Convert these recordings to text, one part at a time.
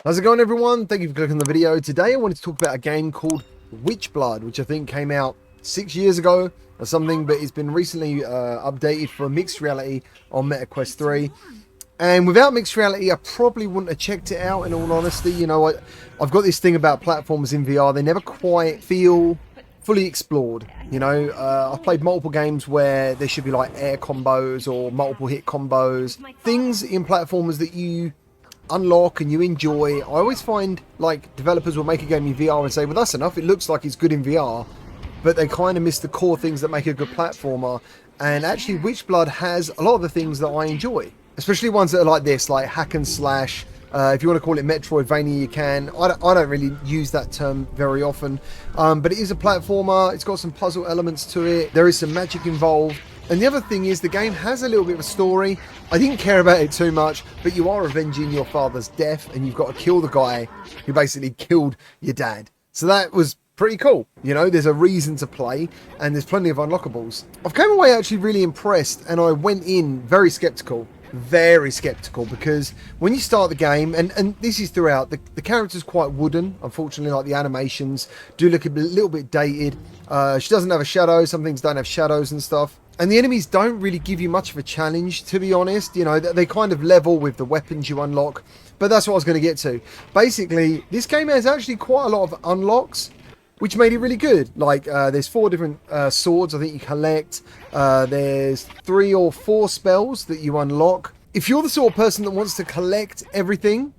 How's it going, everyone? Thank you for clicking on the video. Today I wanted to talk about a game called Witchblood, which I think came out 6 years ago or something, but it's been recently updated for mixed reality on MetaQuest 3. And without mixed reality, I probably wouldn't have checked it out, in all honesty. You know, I've got this thing about platforms in VR. They never quite feel fully explored. You know, I've played multiple games where there should be like air combos or multiple hit combos. Things in platformers that you unlock and you enjoy. I always find like developers will make a game in VR and say, well, that's enough, it looks like it's good in VR, but they kind of miss the core things that make a good platformer. And actually Witchblood has a lot of the things that I enjoy, especially ones that are like this, like hack and slash. If you want to call it Metroidvania, you can. I don't really use that term very often, but it is a platformer. It's got some puzzle elements to it. There is some magic involved. And the other thing is the game has a little bit of a story. I didn't care about it too much, but you are avenging your father's death and you've got to kill the guy who basically killed your dad. So that was pretty cool. You know, there's a reason to play and there's plenty of unlockables. I've come away actually really impressed, and I went in very skeptical, because when you start the game, and this is throughout, the character's quite wooden, unfortunately. Like the animations do look a little bit dated. She doesn't have a shadow. Some things don't have shadows and stuff. And the enemies don't really give you much of a challenge, to be honest. You know, they kind of level with the weapons you unlock. But that's what I was going to get to. Basically, this game has actually quite a lot of unlocks, which made it really good. Like, there's 4 different swords I think you collect. There's 3 or 4 spells that you unlock. If you're the sort of person that wants to collect everything,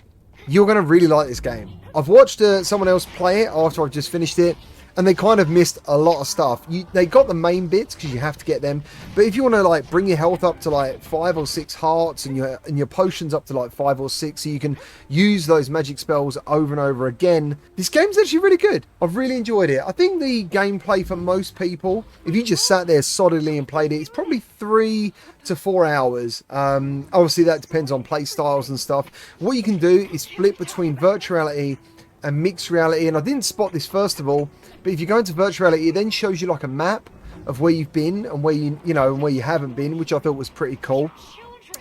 you're going to really like this game. I've watched someone else play it after I've just finished it, and they kind of missed a lot of stuff. They got the main bits because you have to get them. But if you want to like bring your health up to like 5 or 6 hearts and your potions up to like 5 or 6, so you can use those magic spells over and over again, this game's actually really good. I've really enjoyed it. I think the gameplay for most people, if you just sat there solidly and played it, it's probably 3 to 4 hours. Obviously that depends on play styles and stuff. What you can do is split between virtual reality and mixed reality, and I didn't spot this first of all, but if you go into virtual reality, it then shows you like a map of where you've been and where you know, and where you haven't been, which I thought was pretty cool.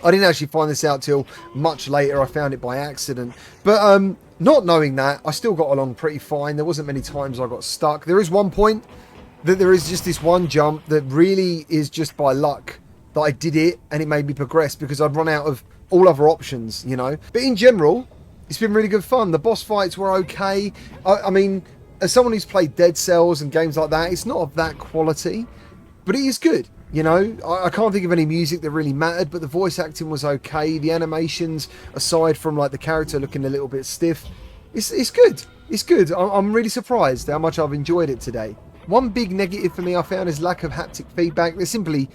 I didn't actually find this out till much later. I found it by accident, but not knowing that, I still got along pretty fine. There wasn't many times I got stuck. There is one point that there is just this one jump that really is just by luck that I did it, and it made me progress because I'd run out of all other options, you know. But in general, it's been really good fun. The boss fights were okay. I mean, as someone who's played Dead Cells and games like that, it's not of that quality, but it is good. You know, I can't think of any music that really mattered, but the voice acting was okay. The animations, aside from like the character looking a little bit stiff, it's good. It's good. I'm really surprised how much I've enjoyed it today. One big negative for me I found is lack of haptic feedback. There's simply,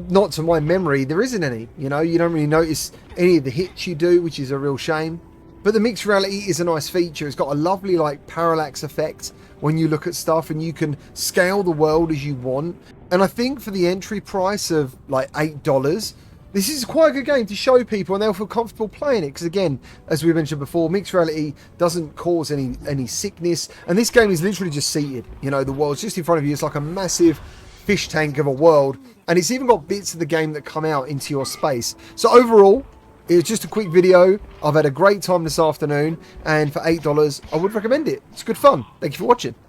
not to my memory, there isn't any. You know, you don't really notice any of the hits you do, which is a real shame. But the mixed reality is a nice feature. It's got a lovely like parallax effect when you look at stuff, and you can scale the world as you want. And I think for the entry price of like $8, this is quite a good game to show people and they'll feel comfortable playing it. Because again, as we mentioned before, mixed reality doesn't cause any sickness. And this game is literally just seated. You know, the world's just in front of you. It's like a massive fish tank of a world. And it's even got bits of the game that come out into your space. So overall, it was just a quick video. I've had a great time this afternoon, and for $8, I would recommend it. It's good fun. Thank you for watching.